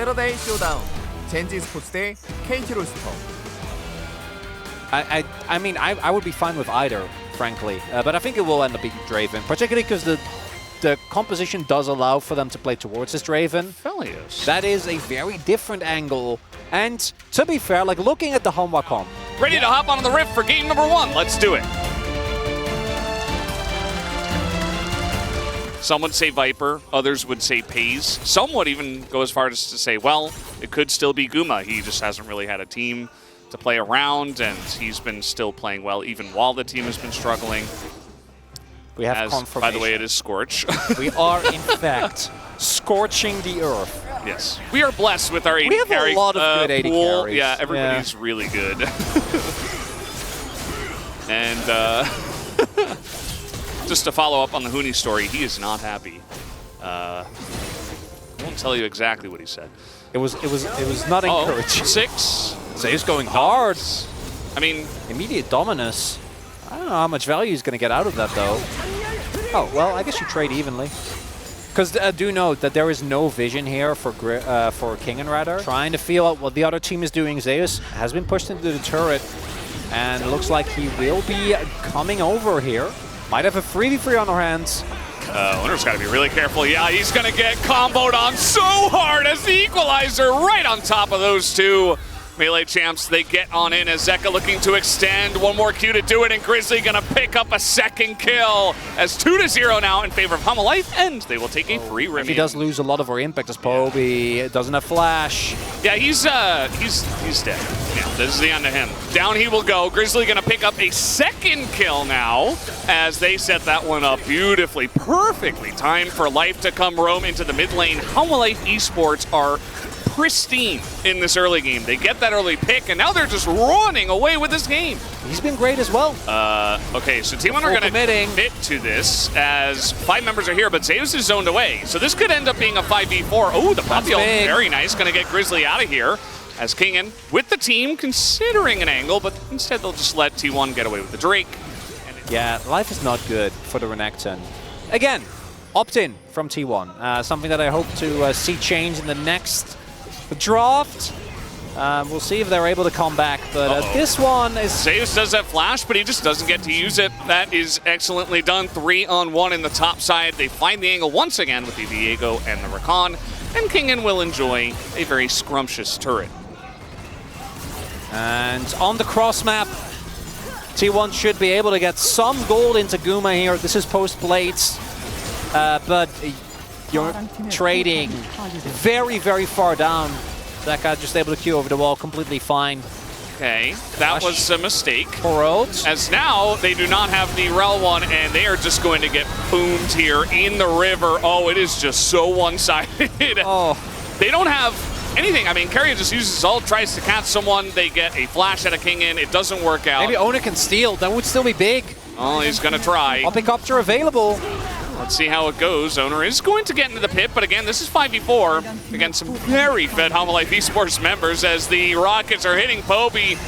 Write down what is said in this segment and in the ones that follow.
세러데이 쇼다운 젠지 스포츠 대 KT 롤스터. I mean, I would be fine with either, frankly. But I think it will end up being Draven, particularly because the composition does allow for them to play towards this Draven. Felios. That is a very different angle. And to be fair, like looking at the Hanwha comp. Ready to hop on the rift for game number 1. Let's do it. Some would say Viper, others would say Pays. Some would even go as far as to say, well, it could still be Guma. He just hasn't really had a team to play around, and he's been still playing well even while the team has been struggling. We have confirmation. By the way, it is Scorch. We are, in fact, scorching the earth. Yes. We are blessed with our 80 We have carry a lot of good 80 pool. carries. Yeah, everybody's really good. And just to follow up on the Huni story, he is not happy. I won't tell you exactly what he said. It was not encouraging. 6. Zeus going hard. I mean, immediate dominus. I don't know how much value he's going to get out of that, though. Oh, well, I guess you trade evenly. Because do note that there is no vision here for King and Radar. Trying to feel out what the other team is doing. Zeus has been pushed into the turret, and it looks like he will be coming over here. Might have a 3v3 on their hands. Winner's got to be really careful. Yeah, he's going to get comboed on so hard as the equalizer right on top of those two. Melee champs, they get on in as Zeka looking to extend. One more Q to do it, and Grizzly gonna pick up a second kill as 2-0 now in favor of Life, and they will take a free Remy. If he does lose a lot of our impact as Poby, doesn't have flash. Yeah, he's dead. Yeah, this is the end of him. Down he will go. Grizzly gonna pick up a second kill now as they set that one up beautifully, perfectly timed for Life to come roam into the mid lane. Life esports are pristine in this early game. They get that early pick, and now they're just running away with this game. He's been great as well. Okay, so T1 are going to commit to this as 5 members are here, but Zeus is zoned away. So this could end up being a 5v4. Oh, the Poppy ult, very nice. Going to get Grizzly out of here as Kingen with the team considering an angle, but instead they'll just let T1 get away with the Drake. Yeah, life is not good for the Renekton. Again, opt-in from T1. Something that I hope to see change in the next draft. We'll see if they're able to come back, but this one is... Zeus does that flash, but he just doesn't get to use it. That is excellently done. 3-on-1 in the top side. They find the angle once again with the Viego and the Rakan, and Kingen will enjoy a very scrumptious turret. And on the cross map, T1 should be able to get some gold into Guma here. This is post-Blades, but you're trading very, very far down. Zeka just able to queue over the wall, completely fine. Okay, that was a mistake. For ult. As now, they do not have the Rel one, and they are just going to get boomed here in the river. Oh, it is just so one-sided. Oh. They don't have anything. I mean, Carrier just uses ult, tries to catch someone. They get a flash at a Kingen. It doesn't work out. Maybe Owner can steal. That would still be big. Oh, he's going to try. Helicopter available. Let's see how it goes. Owner is going to get into the pit, but again, this is 5v4 against some very fed Life esports members as the rockets are hitting Poby.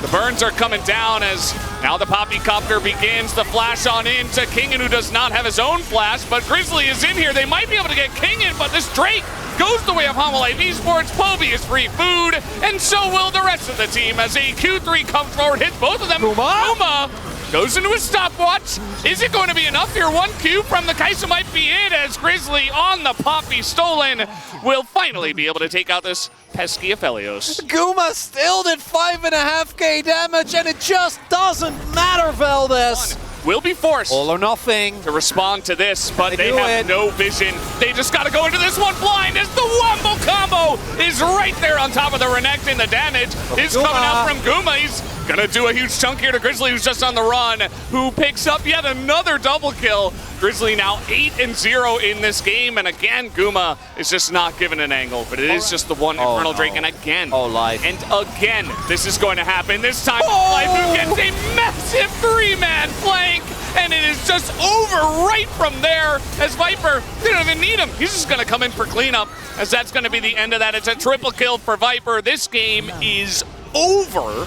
The burns are coming down as now the Poppycopter begins the flash on into Kingen, who does not have his own flash, but Grizzly is in here. They might be able to get Kingen, but this Drake goes the way of Life esports. Poby is free food, and so will the rest of the team as a Q3 comes forward, hits both of them. Guma goes into a stopwatch. Is it going to be enough here? 1 Q from the Kai'Sa might be it as Grizzly on the Poppy stolen will finally be able to take out this pesky Aphelios. Guma still did 5.5k damage, and it just doesn't matter, Valdez. Will be forced all or nothing to respond to this, but they have no vision. They just got to go into this one blind as the Wombo combo is right there on top of the Renekton. The damage is coming out from Guma. He's gonna do a huge chunk here to Grizzly, who's just on the run, who picks up yet another double kill. Grizzly now 8-0 in this game, and again, Guma is just not given an angle, but it is just the one Infernal Drake, and again, Life. And again, this is going to happen. This time, Life who gets a massive 3-man flank, and it is just over right from there as Viper, they don't even need him. He's just gonna come in for cleanup, as that's gonna be the end of that. It's a triple kill for Viper. This game is over.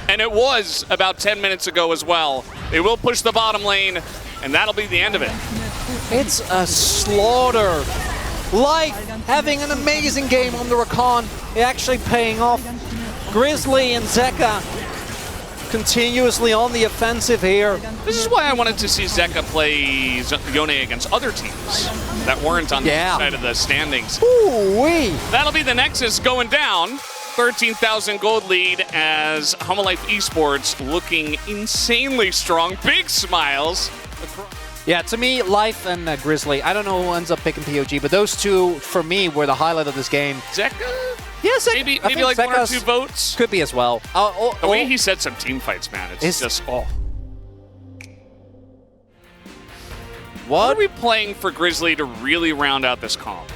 And it was about 10 minutes ago as well. They will push the bottom lane, and that'll be the end of it. It's a slaughter Life having an amazing game on the Rakan. It actually paying off. Grizzly and Zeka continuously on the offensive here. This is why I wanted to see Zeka play Yone against other teams that weren't on the side of the standings. Ooh-wee. That'll be the Nexus going down. 13,000 gold lead as Homolife Esports looking insanely strong. Big smiles. Yeah, to me, Life and Grizzly, I don't know who ends up picking POG, but those two, for me, were the highlight of this game. Zeka? Yes, maybe like Zeka's 1 or 2 votes. Could be as well. The way he said some team fights, man, it's just, What are we playing for Grizzly to really round out this comp?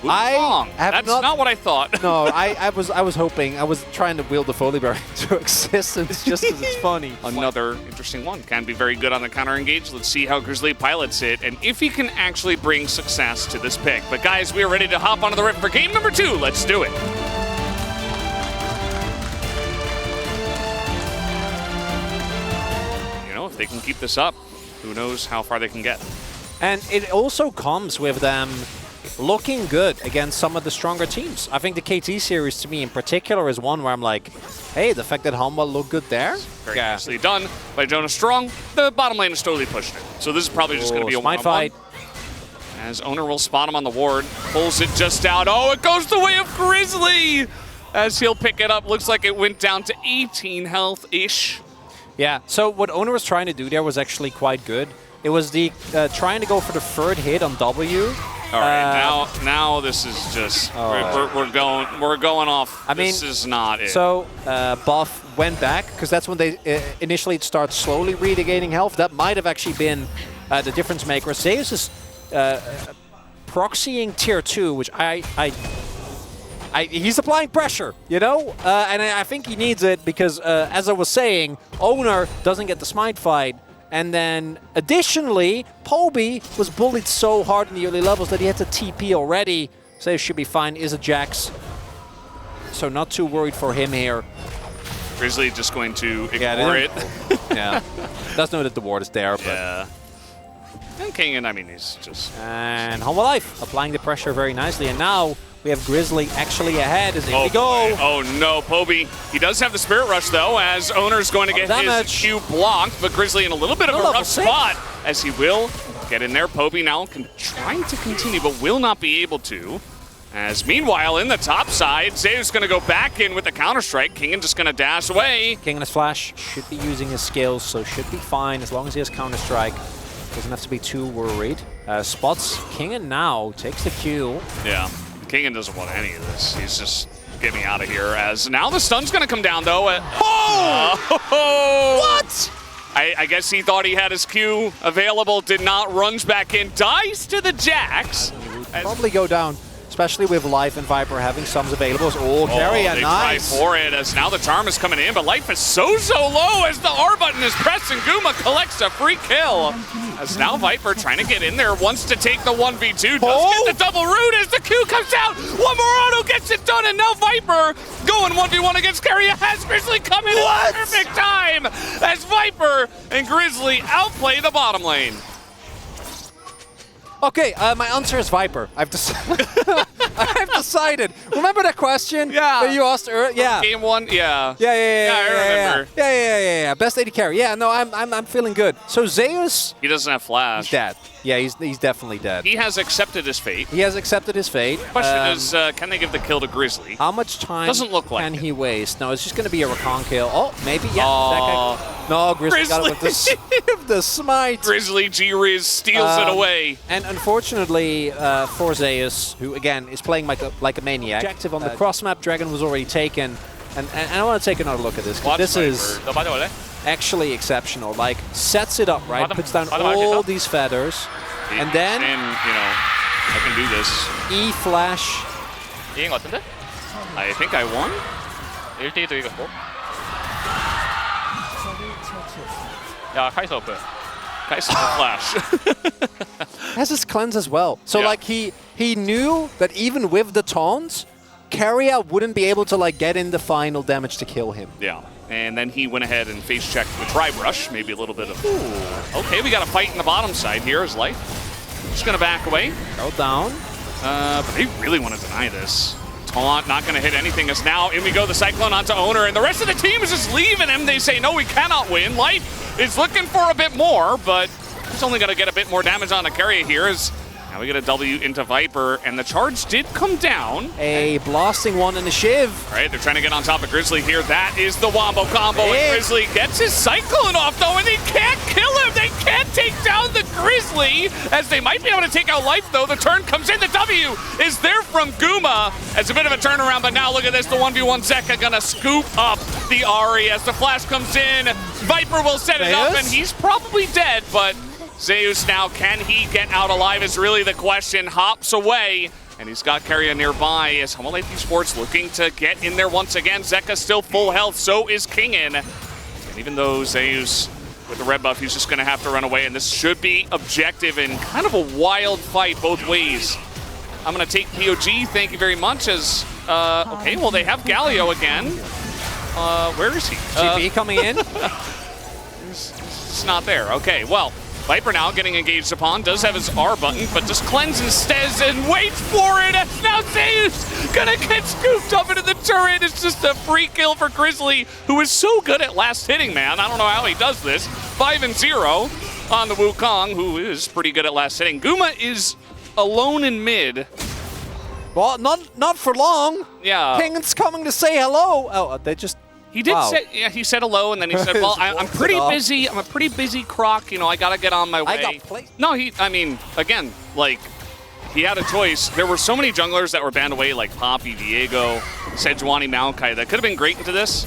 That's not what I thought. No, I was hoping. I was trying to will the Foley Bear into existence just because it's funny. Another interesting one. Can be very good on the counter engage. Let's see how Grizzly pilots it and if he can actually bring success to this pick. But guys, we are ready to hop onto the rip for game number 2. Let's do it. You know, if they can keep this up, who knows how far they can get. And it also comes with them looking good against some of the stronger teams. I think the KT series, to me in particular, is one where I'm like, hey, the fact that Humble looked good there. Very nicely done by Jonas Strong. The bottom lane is totally pushing it. So this is probably just going to be a one-on-one. Fight. As Owner will spot him on the ward. Pulls it just out. Oh, it goes the way of Grizzly! As he'll pick it up. Looks like it went down to 18 health-ish. Yeah, so what Owner was trying to do there was actually quite good. It was the trying to go for the 3rd hit on W. All right, now this is just we're going off. I mean, this is not it. So Buff went back because that's when they initially start slowly regaining health. That might have actually been the difference maker. Zeus is proxying tier 2, which he's applying pressure, you know, and I think he needs it because as I was saying, Owner doesn't get the smite fight. And then, additionally, Poby was bullied so hard in the early levels that he had to TP already. So it should be fine. Is a Jax. So not too worried for him here. Grizzly just going to ignore it. Yeah. Does know that the ward is there, but... Yeah. And King, I mean, he's just... And Humble Life applying the pressure very nicely. And now we have Grizzly actually ahead as we go. Oh no, Poby. He does have the Spirit Rush though, as Owner's going to get his Q blocked, but Grizzly in a little bit of a rough spot, as he will get in there. Poby now trying to continue, but will not be able to. As meanwhile, in the top side, Zeus going to go back in with the Counter-Strike. Kingen just going to dash away. King and his flash should be using his skills, so should be fine as long as he has Counter-Strike. Doesn't have to be too worried. Spots Kingen now, takes the Q. Yeah. Kingen doesn't want any of this. He's just, get me out of here. As now the stun's going to come down, though. What? I guess he thought he had his Q available, did not, runs back in, dies to the Jax. Probably go down, especially with Life and Viper having sums available. Oh, carry a nice. Try for it, as now the charm is coming in, but Life is so low as the R button is pressed and Guma collects a free kill. As now Viper trying to get in there, wants to take the 1v2, does get the double root as the Q comes out. One more auto gets it done, and now Viper going 1v1 against Carrier, has Grizzly coming in at the perfect time as Viper and Grizzly outplay the bottom lane. Okay, my answer is Viper. I've decided. Remember that question that you asked earlier? Yeah. Game 1, yeah. Yeah, I remember. Yeah. Best AD carry. Yeah, no, I'm feeling good. So Zeus, he doesn't have flash. He's dead. Yeah, he's definitely dead. He has accepted his fate. He has accepted his fate. Question is, can they give the kill to Grizzly? How much time doesn't look like can he waste? No, it's just going to be a Rakan kill. Oh, maybe, yeah. No, Grizzly got it with the smite. Grizzly G-Riz steals it away. And unfortunately for Zeus, who again is playing like a maniac, objective on the cross map Dragon was already taken. And I want to take another look at this. This is actually exceptional. Like, sets it up, right? Puts down all these feathers. And then, you know, I can do this. E flash. I think I won. 1대1도 이겼고. 야, 카이사 오픈. Kaisa flash. Has his cleanse as well. So like he knew that even with the taunts, Carrier wouldn't be able to like get in the final damage to kill him. Yeah. And then he went ahead and face checked with Tri Brush. Maybe a little bit of... Ooh. Okay, we got a fight in the bottom side here. Is Life Just going to back away. Go down. But they really want to deny this. Taunt, not going to hit anything as now in we go, the Cyclone onto Owner, and the rest of the team is just leaving him. They say, no, we cannot win. Life is looking for a bit more, but he's only going to get a bit more damage on the carry here as now we get a W into Viper, and the charge did come down. A blasting one in the Shiv. All right, they're trying to get on top of Grizzly here. That is the Wombo combo, and Grizzly gets his Cyclone off, though, and they can't kill him. They can't take down the Grizzly, as they might be able to take out Life, though. The turn comes in. The W is there from Guma. It's a bit of a turnaround, but now look at this. The 1v1 Zeka gonna scoop up the Ahri as the flash comes in. Viper will set it up, and he's probably dead, but Zeus now, can he get out alive is really the question. Hops away, and he's got Carrier nearby as HLE Esports looking to get in there once again. Zeka still full health, so is Kingin. And even though Zeus with the red buff, he's just gonna have to run away, and this should be objective and kind of a wild fight both ways. I'm gonna take POG, thank you very much, as, okay, well they have Galio again. Where is he? GP coming in. It's not there, okay, well. Viper now getting engaged upon, does have his R button, but just cleanse instead and waits for it. Now Zeus gonna get scooped up into the turret. It's just a free kill for Grizzly, who is so good at last hitting, man. I don't know how he does this. 5-0 on the Wukong, who is pretty good at last hitting. Guma is alone in mid. Well, not for long. Yeah. King's coming to say hello. Oh, they just... He did say, yeah, he said hello, and then he said, well, I'm pretty busy. I'm a pretty busy croc. You know, I got to get on my way. I got placed. No, I mean, again, like, he had a choice. There were so many junglers that were banned away, like Poppy, Diego, Sejuani, Maokai, that could have been great into this,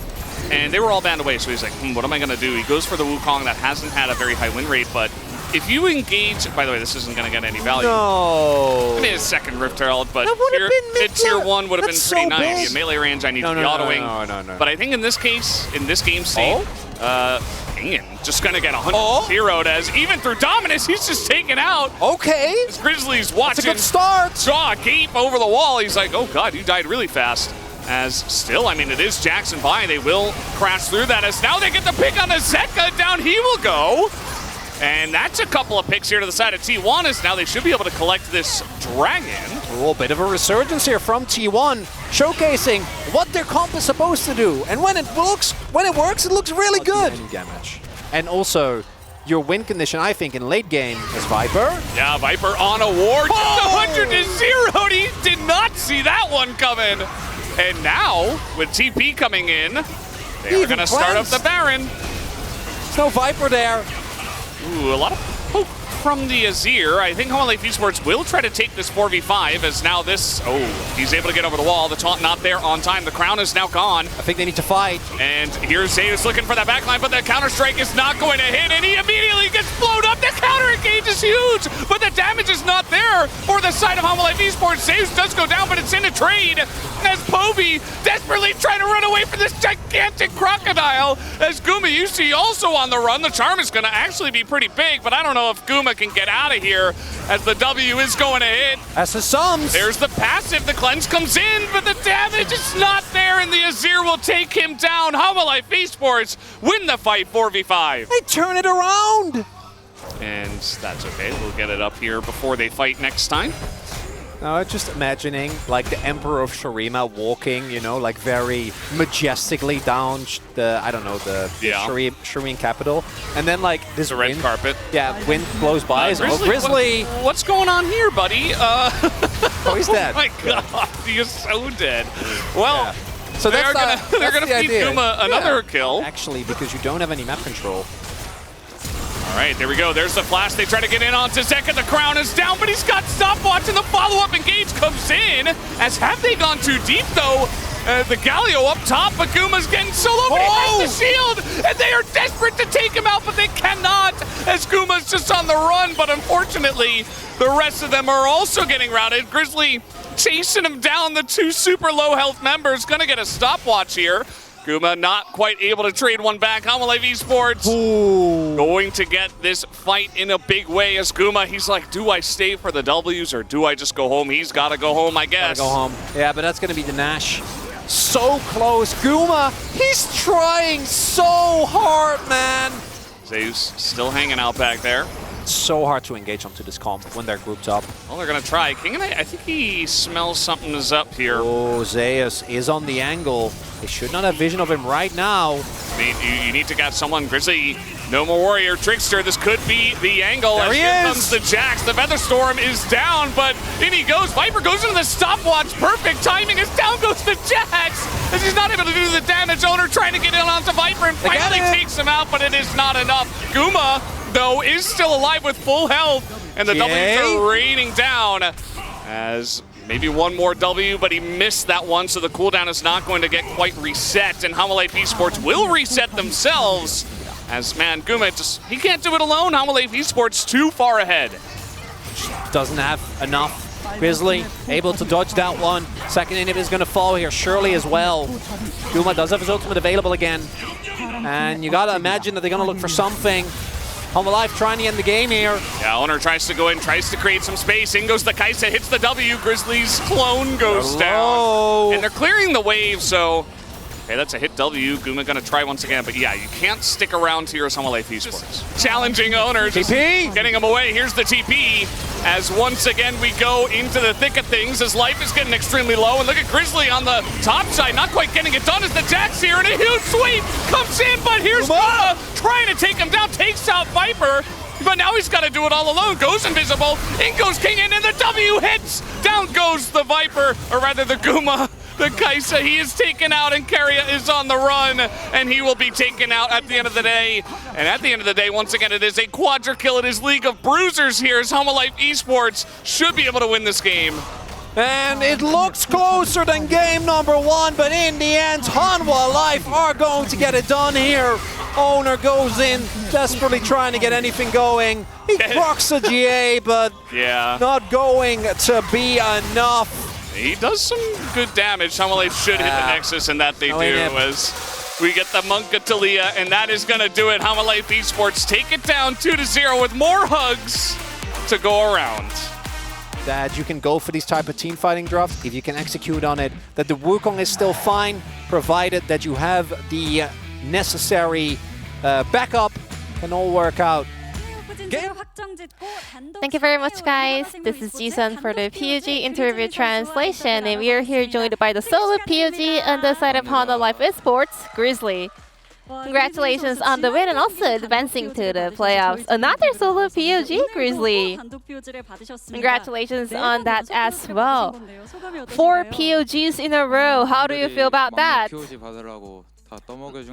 and they were all banned away. So he's like, what am I going to do? He goes for the Wukong that hasn't had a very high win rate, but if you engage, by the way, this isn't going to get any value. No. I mean, it's second Rift Herald, but tier one would have been pretty nice. Big. Melee range, I need to be autoing. No. But I think in this case, in this game state, Kingin just going to get 100 zeroed as even through Dominus, he's just taken out. Okay. As Grizzly's watching. That's a good start. Saw a gape over the wall. He's like, oh God, you died really fast. As still, I mean, it is Jackson by. They will crash through that as now they get the pick on the Zeka. Down he will go. And that's a couple of picks here to the side of T1 as now they should be able to collect this Dragon. A little bit of a resurgence here from T1, showcasing what their comp is supposed to do. And when it works, it looks really good. Damage. And also, your win condition, I think, in late game is Viper. Yeah, Viper on a ward. Oh! 100-0. He did not see that one coming. And now, with TP coming in, they are going to start up the Baron. There's no Viper there. Ooh, a lot of poke from the Azir. I think HLE Esports will try to take this 4v5 as now this... Oh, he's able to get over the wall. The taunt not there on time. The crown is now gone. I think they need to fight. And here's Zeus looking for that backline, but the counter-strike is not going to hit, and he immediately gets blown up. The counter-engage is huge, but the damage is not there for the side of HLE Esports. Zeus does go down, but it's in a trade as Poby desperately trying to run away from this gigantic crocodile. As Guma, you see, also on the run. The charm is going to actually be pretty big, but I don't know if Guma can get out of here as the W is going to hit. As the sums. There's the passive. The cleanse comes in, but the damage is not there, and the Azir will take him down. HLE Esports win the fight 4v5. They turn it around. And that's okay. We'll get it up here before they fight next time. No, just imagining like the Emperor of Shurima walking, you know, like very majestically down the, I don't know, the Shurima capital. And then like this red wind, carpet. Yeah, wind blows by. Grizzly. What's going on here, buddy? Oh, he's dead. Oh my God, he is so dead. Well, so they're gonna feed Guma another kill. Actually, because you don't have any map control. All right, there we go. There's the flash. They try to get in onto Zeka. The crown is down, but he's got stopwatch, and the follow-up engage comes in. As have they gone too deep, though? The Galio up top, but Guma's getting solo, but he has the shield, and they are desperate to take him out, but they cannot, as Guma's just on the run, but unfortunately, the rest of them are also getting routed. Grizzly chasing him down, the two super low health members, gonna get a stopwatch here. Guma not quite able to trade one back. HLE Esports going to get this fight in a big way as Guma, he's like, do I stay for the W's or do I just go home? He's got to go home, I guess. Gotta go home. Yeah, but that's going to be the Nash. So close. Guma, he's trying so hard, man. Zeus still hanging out back there. so hard to engage onto this comp when they're grouped up. Well, they're going to try. King and I think he smells something is up here. Oh, Zeus is on the angle. They should not have vision of him right now. I mean, you need to get someone. Grizzly, no more warrior. Trickster, this could be the angle. There as he here is. comes the Jax. The Featherstorm is down, but in he goes. Viper goes into the stopwatch. Perfect timing as down goes the Jax. As he's not able to do the damage. Owner trying to get in onto Viper and finally takes him out, but it is not enough. Guma, though, is still alive with full health, and the W's are raining down as maybe one more W, but he missed that one, so the cooldown is not going to get quite reset, and Hanwha Life Esports will reset themselves as, man, Guma he can't do it alone. Hanwha Life Esports too far ahead. Doesn't have enough. Grizzly able to dodge that one. Second inhib is going to fall here, surely as well. Guma does have his ultimate available again, and you got to imagine that they're going to look for something. Hanwha Life trying to end the game here. Yeah, Owner tries to go in, tries to create some space. In goes the Kaisa, hits the W. Grizzly's clone goes down. And they're clearing the wave, so... Okay, that's a hit W. Guma gonna try once again, but yeah, you can't stick around here as Hanwha Life Esports. Challenging Owner, just getting him away. Here's the TP, as once again we go into the thick of things as life is getting extremely low. And look at Grizzly on the top side, not quite getting it done as the Jax here, and a huge sweep comes in, but here's Guma trying to take him down, takes out Viper. But now he's got to do it all alone. Goes invisible. In goes King, and the W hits. Down goes the Viper, or rather the Guma. The Kaisa, he is taken out, and Carrier is on the run, and he will be taken out at the end of the day. And at the end of the day, once again, it is a quadra kill. It is League of Bruisers here, as Hanwha Life Esports should be able to win this game. And it looks closer than game number one, but in the end, Hanwha Life are going to get it done here. Owner goes in, desperately trying to get anything going. He procs a GA, but not going to be enough. He does some good damage. Hanwha Life should hit the Nexus, and that they do, as we get the Monk of Talia, and that is going to do it. Hanwha Life Esports take it down 2-0 with more hugs to go around. That you can go for these type of team fighting drafts if you can execute on it. That the Wukong is still fine, provided that you have the necessary backup, can all work out. Thank you very much, guys. This is Jisun for the POG Interview translation, and we are here joined by the solo POG on the side of Hanwha Life Esports, Grizzly. Congratulations on the win and also advancing to the playoffs. Another solo POG, Grizzly. Congratulations on that as well. 4 POGs in a row. How do you feel about that?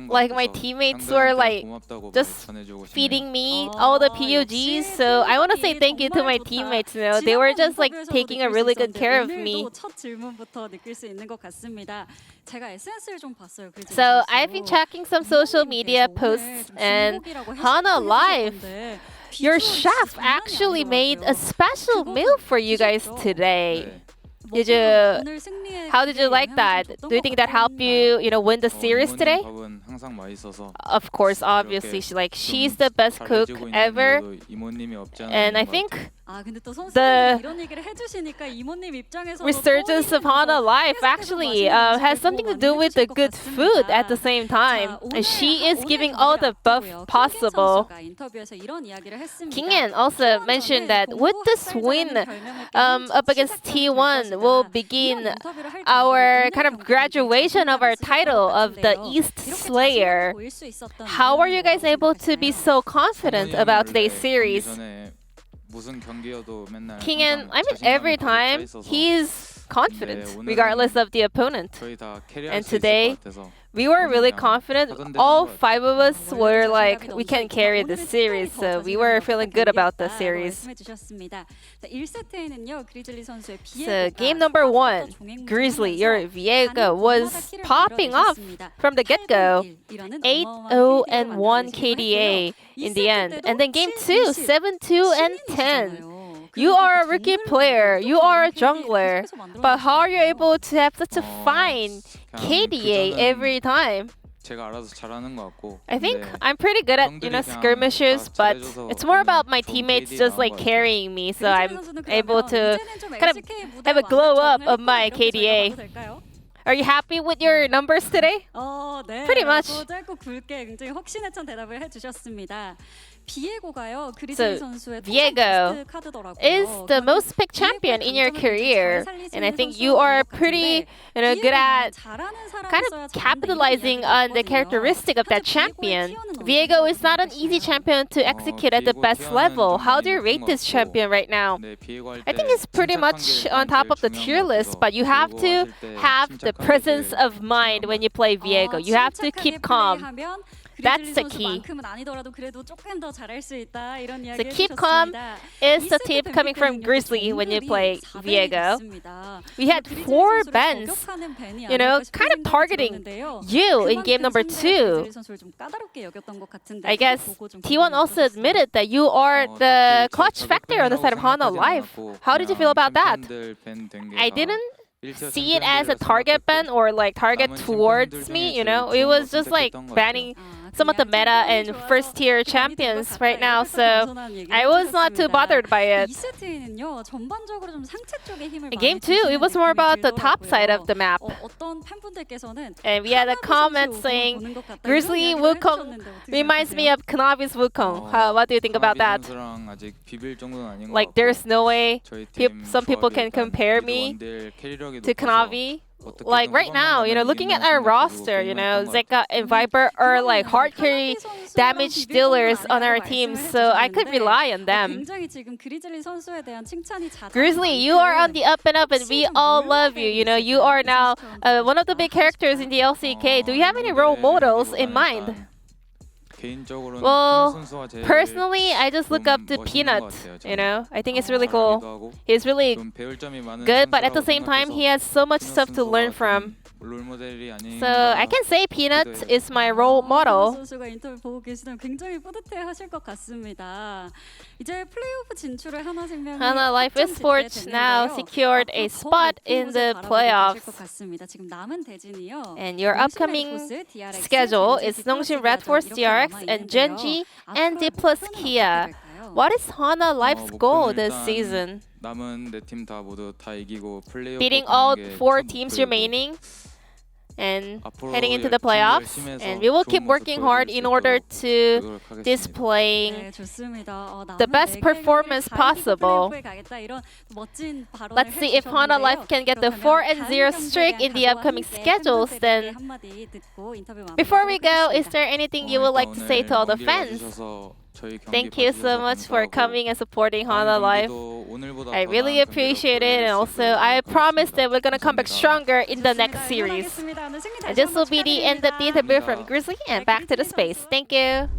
Like, my teammates were like just feeding me all the POGs, so I want to say thank you to my teammates. You know, they were just like taking a really good care of me. So I've been checking some social media posts, and Hanwha Life, your chef actually made a special meal for you guys today. How did you like that? Do you think that helped you, win the series today? Of course, obviously, she's the best cook ever. And I think the resurgence of Hanwha Life actually has something to do with the good food at the same time. And she is giving all the buff possible. Kingen also mentioned that with this win up against T1 will begin our kind of graduation of our title of the East Slayer. How are you guys able to be so confident about today's series? Kingen, I mean, every time he's confident, regardless of the opponent. And today, we were really confident. All 5 of us were like, we can carry this series, so we were feeling good about the series. So game number 1, Grizzly, your Viego was popping off from the get-go. 8-0 and 1 KDA in the end. And then game 2, 7-2 and 10. You are a rookie player, you are a jungler, but how are you able to have such a fine KDA every time? I think I'm pretty good at, skirmishes, but it's more about my teammates just like carrying me, so I'm able to kind of have a glow up of my KDA. Are you happy with your numbers today? Pretty much. So Viego is the most picked champion in your career, and I think you are pretty, good at kind of capitalizing on the characteristic of that champion. Viego is not an easy champion to execute at the best level. How do you rate this champion right now? I think it's pretty much on top of the tier list, but you have to have the presence of mind when you play Viego. You have to keep calm. That's the key. So keep calm is the tip coming from Grizzly when you play Viego. We had 4 bans, kind of targeting you in game number 2. I guess T1 also admitted that you are the clutch factor on the side of Hana Life. How did you feel about that? I didn't see it as a target ban or like target towards me, It was just like banning some of the meta and first tier champions right now, so I was not too bothered by it. In game 2, it was more about the top side of the map. And we had a comment saying, Grizzly Wukong reminds me of Knavi's Wukong. What do you think about that? Like, there's no way some people can compare me to Knavi. Like right now, looking at our roster, Zeka and Viper are like hard carry damage dealers on our team, so I could rely on them. Grizzly, you are on the up and up, and we all love you. You are now one of the big characters in the LCK. Do you have any role models in mind? Well, personally, I just look up to Peanut, I think it's really cool. He's really good, but at the same time, he has so much stuff to learn from. So I can say Peanut is my role model. Hana Life Esports now secured a spot in the playoffs. And your upcoming schedule is Nongsin Red Force DRX and Genji and D plus Kia. What is Hana Life's goal this season? Beating all 4 teams remaining and heading into the playoffs, and we will keep working hard in order to displaying the best performance possible. Let's see if Hana Life can get the 4-0 streak in the upcoming schedules. Then, before we go, is there anything you would like to say to all the fans? Thank you so much for coming and supporting Hana Life. I really appreciate it, and also I promise that we're gonna come back stronger in the next series. And this will be the end of the interview from Grizzly, and back to the space. Thank you.